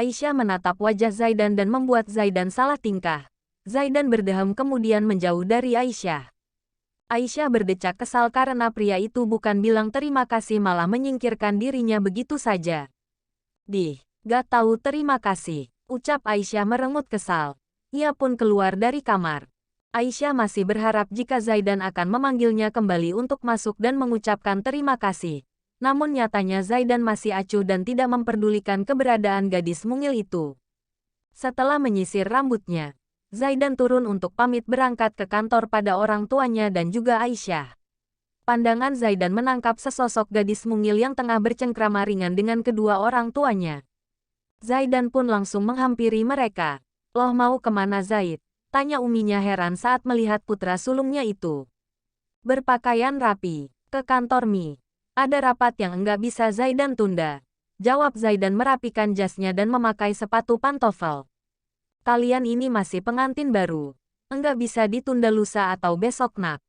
Aisyah menatap wajah Zaidan dan membuat Zaidan salah tingkah. Zaidan berdeham kemudian menjauh dari Aisyah. Aisyah berdecak kesal karena pria itu bukan bilang terima kasih malah menyingkirkan dirinya begitu saja. Gak tahu terima kasih, ucap Aisyah merengut kesal. Ia pun keluar dari kamar. Aisyah masih berharap jika Zaidan akan memanggilnya kembali untuk masuk dan mengucapkan terima kasih. Namun nyatanya Zaidan masih acuh dan tidak memperdulikan keberadaan gadis mungil itu. Setelah menyisir rambutnya, Zaidan turun untuk pamit berangkat ke kantor pada orang tuanya dan juga Aisyah. Pandangan Zaidan menangkap sesosok gadis mungil yang tengah bercengkrama ringan dengan kedua orang tuanya. Zaidan pun langsung menghampiri mereka. "Loh, mau kemana Zaid?" tanya uminya heran saat melihat putra sulungnya itu. "Berpakaian rapi, ke kantor Mi. Ada rapat yang enggak bisa Zaidan tunda," jawab Zaidan merapikan jasnya dan memakai sepatu pantofel. "Kalian ini masih pengantin baru. Enggak bisa ditunda lusa atau besok nak.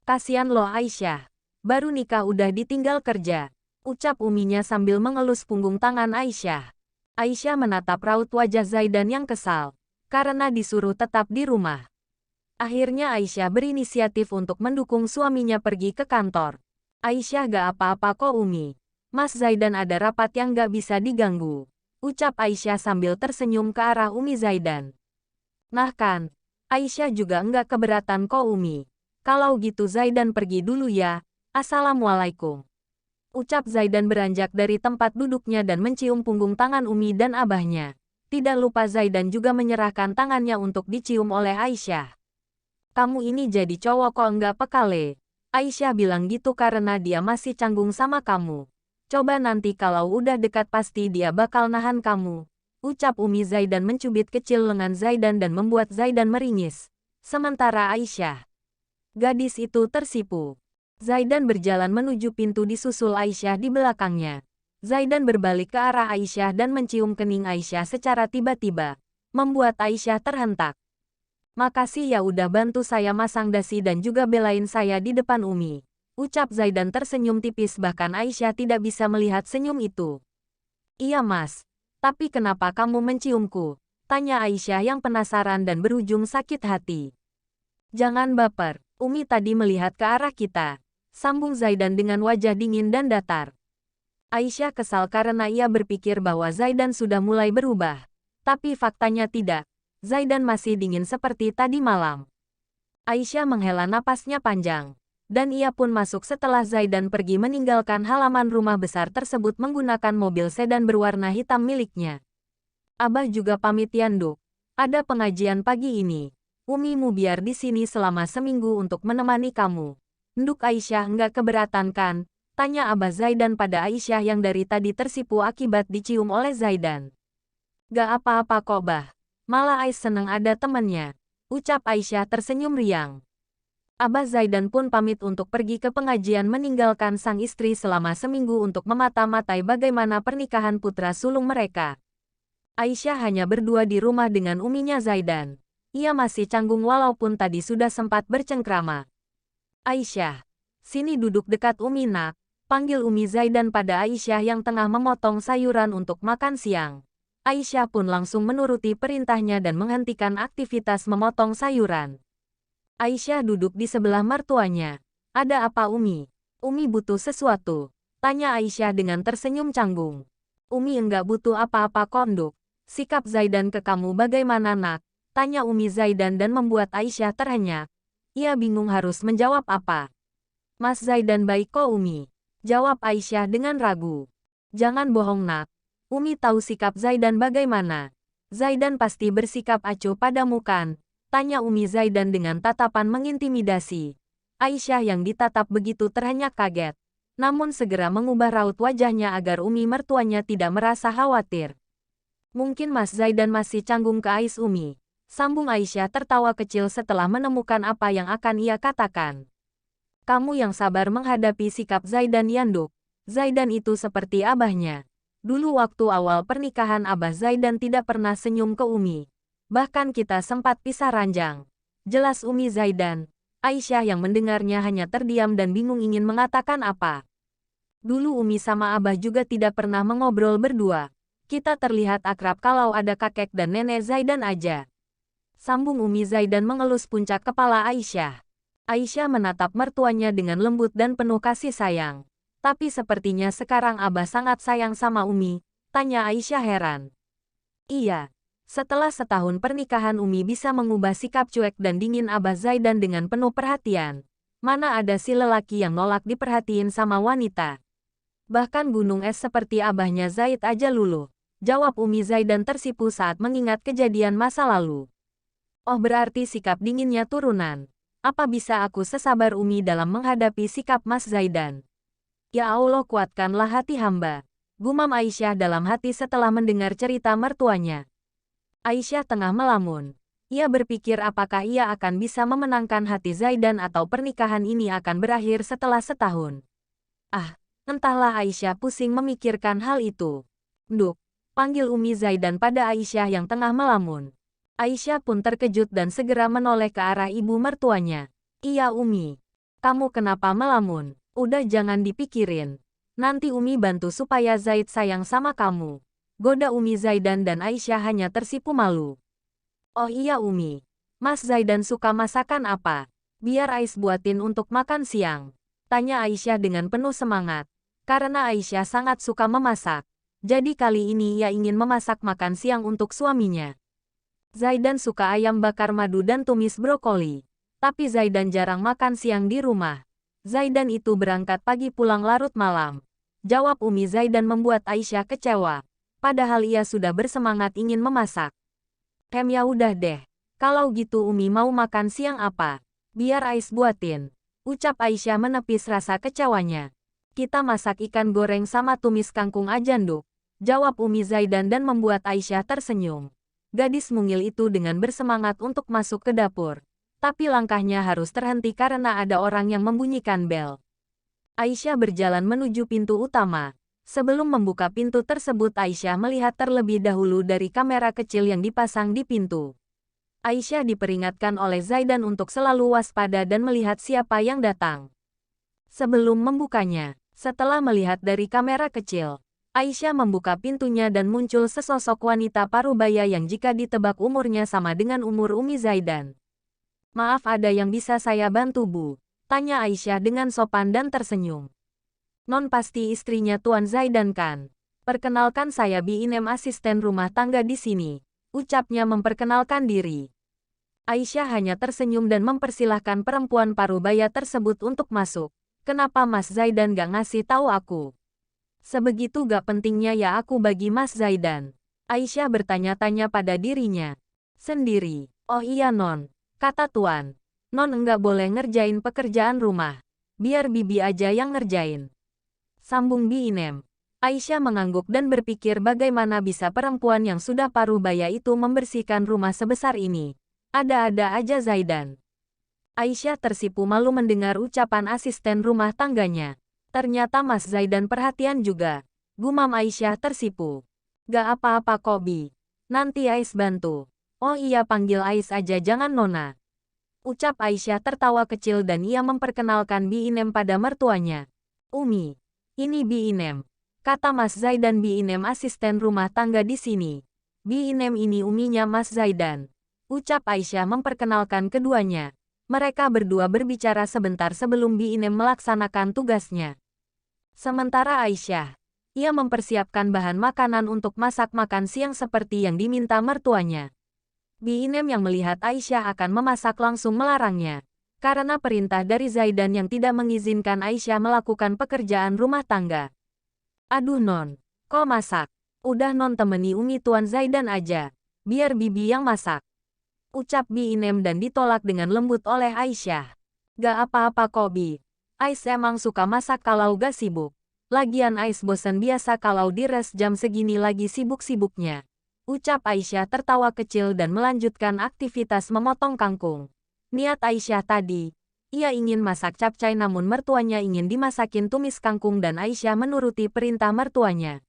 Kasian loh Aisyah. Baru nikah udah ditinggal kerja," ucap uminya sambil mengelus punggung tangan Aisyah. Aisyah menatap raut wajah Zaidan yang kesal, karena disuruh tetap di rumah. Akhirnya Aisyah berinisiatif untuk mendukung suaminya pergi ke kantor. "Aisyah gak apa-apa kok Umi. Mas Zaidan ada rapat yang gak bisa diganggu," ucap Aisyah sambil tersenyum ke arah Umi Zaidan. "Nah kan, Aisyah juga enggak keberatan kok Umi. Kalau gitu Zaidan pergi dulu ya. Assalamualaikum," ucap Zaidan beranjak dari tempat duduknya dan mencium punggung tangan Umi dan abahnya. Tidak lupa Zaidan juga menyerahkan tangannya untuk dicium oleh Aisyah. "Kamu ini jadi cowok kok enggak pekale. Aisyah bilang gitu karena dia masih canggung sama kamu. Coba nanti kalau udah dekat pasti dia bakal nahan kamu," ucap Umi Zaidan mencubit kecil lengan Zaidan dan membuat Zaidan meringis. Sementara Aisyah, gadis itu tersipu. Zaidan berjalan menuju pintu disusul Aisyah di belakangnya. Zaidan berbalik ke arah Aisyah dan mencium kening Aisyah secara tiba-tiba, membuat Aisyah terhentak. "Makasih ya udah bantu saya masang dasi dan juga belain saya di depan Umi," ucap Zaidan tersenyum tipis bahkan Aisyah tidak bisa melihat senyum itu. "Iya mas, tapi kenapa kamu menciumku?" tanya Aisyah yang penasaran dan berujung sakit hati. "Jangan baper, Umi tadi melihat ke arah kita," sambung Zaidan dengan wajah dingin dan datar. Aisyah kesal karena ia berpikir bahwa Zaidan sudah mulai berubah. Tapi faktanya tidak. Zaidan masih dingin seperti tadi malam. Aisyah menghela napasnya panjang. Dan ia pun masuk setelah Zaidan pergi meninggalkan halaman rumah besar tersebut menggunakan mobil sedan berwarna hitam miliknya. "Abah juga pamit ya Nduk. Ada pengajian pagi ini. Umimu biar di sini selama seminggu untuk menemani kamu. Nduk Aisyah enggak keberatan kan?" tanya Abah Zaidan pada Aisyah yang dari tadi tersipu akibat dicium oleh Zaidan. "Gak apa-apa kok Bah. Malah Ais seneng ada temennya," ucap Aisyah tersenyum riang. Abah Zaidan pun pamit untuk pergi ke pengajian meninggalkan sang istri selama seminggu untuk memata-matai bagaimana pernikahan putra sulung mereka. Aisyah hanya berdua di rumah dengan uminya Zaidan. Ia masih canggung walaupun tadi sudah sempat bercengkrama. "Aisyah, sini duduk dekat Umi nak," panggil Umi Zaidan pada Aisyah yang tengah memotong sayuran untuk makan siang. Aisyah pun langsung menuruti perintahnya dan menghentikan aktivitas memotong sayuran. Aisyah duduk di sebelah mertuanya. "Ada apa Umi? Umi butuh sesuatu?" tanya Aisyah dengan tersenyum canggung. "Umi enggak butuh apa-apa kok Nduk. Sikap Zaidan ke kamu bagaimana nak?" tanya Umi Zaidan dan membuat Aisyah terhenyak. Ia bingung harus menjawab apa. "Mas Zaidan baik kok Umi," jawab Aisyah dengan ragu. "Jangan bohong nak. Umi tahu sikap Zaidan bagaimana. Zaidan pasti bersikap acuh padamu kan?" tanya Umi Zaidan dengan tatapan mengintimidasi. Aisyah yang ditatap begitu terhenyak kaget. Namun segera mengubah raut wajahnya agar Umi mertuanya tidak merasa khawatir. "Mungkin Mas Zaidan masih canggung ke Ais Umi," sambung Aisyah tertawa kecil setelah menemukan apa yang akan ia katakan. "Kamu yang sabar menghadapi sikap Zaidan Yanduk. Zaidan itu seperti abahnya. Dulu waktu awal pernikahan Abah Zaidan tidak pernah senyum ke Umi. Bahkan kita sempat pisah ranjang," jelas Umi Zaidan. Aisyah yang mendengarnya hanya terdiam dan bingung ingin mengatakan apa. Dulu Umi sama Abah juga tidak pernah mengobrol berdua. Kita terlihat akrab kalau ada kakek dan nenek Zaidan aja. Sambung Umi Zaidan mengelus puncak kepala Aisyah. Aisyah menatap mertuanya dengan lembut dan penuh kasih sayang. Tapi sepertinya sekarang Abah sangat sayang sama Umi, tanya Aisyah heran. Iya. Setelah setahun pernikahan Umi bisa mengubah sikap cuek dan dingin Abah Zaidan dengan penuh perhatian. Mana ada si lelaki yang nolak diperhatiin sama wanita. Bahkan gunung es seperti abahnya Zaid aja luluh. Jawab Umi Zaidan tersipu saat mengingat kejadian masa lalu. Oh berarti sikap dinginnya turunan. Apa bisa aku sesabar Umi dalam menghadapi sikap Mas Zaidan? Ya Allah kuatkanlah hati hamba. Gumam Aisyah dalam hati setelah mendengar cerita mertuanya. Aisyah tengah melamun. Ia berpikir apakah ia akan bisa memenangkan hati Zaidan atau pernikahan ini akan berakhir setelah setahun. Ah, entahlah Aisyah pusing memikirkan hal itu. Nduk, panggil Umi Zaidan pada Aisyah yang tengah melamun. Aisyah pun terkejut dan segera menoleh ke arah ibu mertuanya. Iya Umi, kamu kenapa melamun? Udah jangan dipikirin. Nanti Umi bantu supaya Zaid sayang sama kamu. Goda Umi Zaidan dan Aisyah hanya tersipu malu. Oh iya Umi, Mas Zaidan suka masakan apa? Biar Ais buatin untuk makan siang. Tanya Aisyah dengan penuh semangat. Karena Aisyah sangat suka memasak. Jadi kali ini ia ingin memasak makan siang untuk suaminya. Zaidan suka ayam bakar madu dan tumis brokoli. Tapi Zaidan jarang makan siang di rumah. Zaidan itu berangkat pagi pulang larut malam. Jawab Umi Zaidan membuat Aisyah kecewa. Padahal ia sudah bersemangat ingin memasak. Ya udah deh. Kalau gitu Umi mau makan siang apa? Biar Ais buatin. Ucap Aisyah menepis rasa kecewanya. Kita masak ikan goreng sama tumis kangkung aja Nduk. Jawab Umi Zaidan dan membuat Aisyah tersenyum. Gadis mungil itu dengan bersemangat untuk masuk ke dapur. Tapi langkahnya harus terhenti karena ada orang yang membunyikan bel. Aisyah berjalan menuju pintu utama. Sebelum membuka pintu tersebut Aisyah melihat terlebih dahulu dari kamera kecil yang dipasang di pintu. Aisyah diperingatkan oleh Zaidan untuk selalu waspada dan melihat siapa yang datang. Sebelum membukanya, setelah melihat dari kamera kecil, Aisyah membuka pintunya dan muncul sesosok wanita parubaya yang jika ditebak umurnya sama dengan umur Umi Zaidan. Maaf ada yang bisa saya bantu Bu? Tanya Aisyah dengan sopan dan tersenyum. Non pasti istrinya Tuan Zaidan kan? Perkenalkan saya Bi Inem asisten rumah tangga di sini. Ucapnya memperkenalkan diri. Aisyah hanya tersenyum dan mempersilahkan perempuan parubaya tersebut untuk masuk. Kenapa Mas Zaidan gak ngasih tahu aku? Sebegitu gak pentingnya ya aku bagi Mas Zaidan. Aisyah bertanya-tanya pada dirinya sendiri. Oh iya Non, kata Tuan. Non enggak boleh ngerjain pekerjaan rumah. Biar Bibi aja yang ngerjain. Sambung Bi Inem. Aisyah mengangguk dan berpikir bagaimana bisa perempuan yang sudah parubaya itu membersihkan rumah sebesar ini. Ada-ada aja Zaidan. Aisyah tersipu malu mendengar ucapan asisten rumah tangganya. Ternyata Mas Zaidan perhatian juga. Gumam Aisyah tersipu. Gak apa-apa kok Bi. Nanti Ais bantu. Oh iya panggil Ais aja jangan Nona. Ucap Aisyah tertawa kecil dan ia memperkenalkan Bi Inem pada mertuanya. Umi. Ini Bi Inem. Kata Mas Zaidan Bi Inem asisten rumah tangga di sini. Bi Inem ini uminya Mas Zaidan. Ucap Aisyah memperkenalkan keduanya. Mereka berdua berbicara sebentar sebelum Bi Inem melaksanakan tugasnya. Sementara Aisyah, ia mempersiapkan bahan makanan untuk masak makan siang seperti yang diminta mertuanya. Bi Inem yang melihat Aisyah akan memasak langsung melarangnya. Karena perintah dari Zaidan yang tidak mengizinkan Aisyah melakukan pekerjaan rumah tangga. Aduh Non, kok masak? Udah Non temani Umi Tuan Zaidan aja. Biar Bibi yang masak. Ucap Bi Inem dan ditolak dengan lembut oleh Aisyah. Gak apa-apa kok Bi. Ais emang suka masak kalau gak sibuk. Lagian Ais bosan biasa kalau di res jam segini lagi sibuk-sibuknya. Ucap Aisyah tertawa kecil dan melanjutkan aktivitas memotong kangkung. Niat Aisyah tadi, ia ingin masak capcay namun mertuanya ingin dimasakin tumis kangkung dan Aisyah menuruti perintah mertuanya.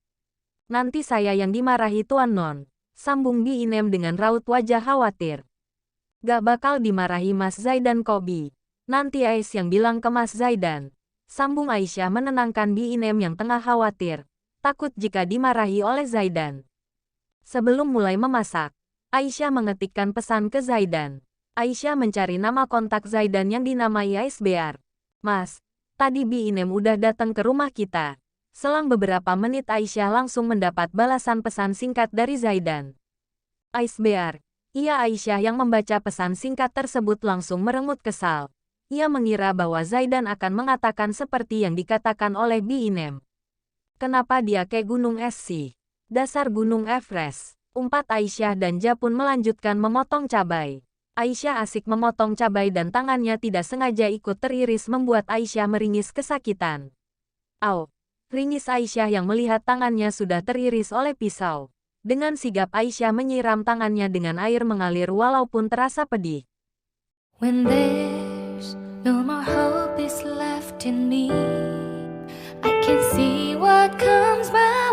Nanti saya yang dimarahi Tuan Non, sambung Bi Inem dengan raut wajah khawatir. Gak bakal dimarahi Mas Zaidan kok Bi. Nanti Ais yang bilang ke Mas Zaidan. Sambung Aisyah menenangkan Bi Inem yang tengah khawatir. takut jika dimarahi oleh Zaidan. Sebelum mulai memasak, Aisyah mengetikkan pesan ke Zaidan. Aisyah mencari nama kontak Zaidan yang dinamai Aisbear. Mas, tadi Bi Inem udah datang ke rumah kita. Selang beberapa menit Aisyah langsung mendapat balasan pesan singkat dari Zaidan. Aisbear. Ia Aisyah yang membaca pesan singkat tersebut langsung merengut kesal. Ia mengira bahwa Zaidan akan mengatakan seperti yang dikatakan oleh Bi Inem. Kenapa dia kayak gunung es sih? Dasar gunung Everest. Umpat Aisyah dan Ja pun melanjutkan memotong cabai. Aisyah asik memotong cabai dan tangannya tidak sengaja ikut teriris membuat Aisyah meringis kesakitan. Au! Ringis Aisyah yang melihat tangannya sudah teriris oleh pisau. Dengan sigap Aisyah menyiram tangannya dengan air mengalir walaupun terasa pedih. When there's no more hope is left in me, I can see what comes my way.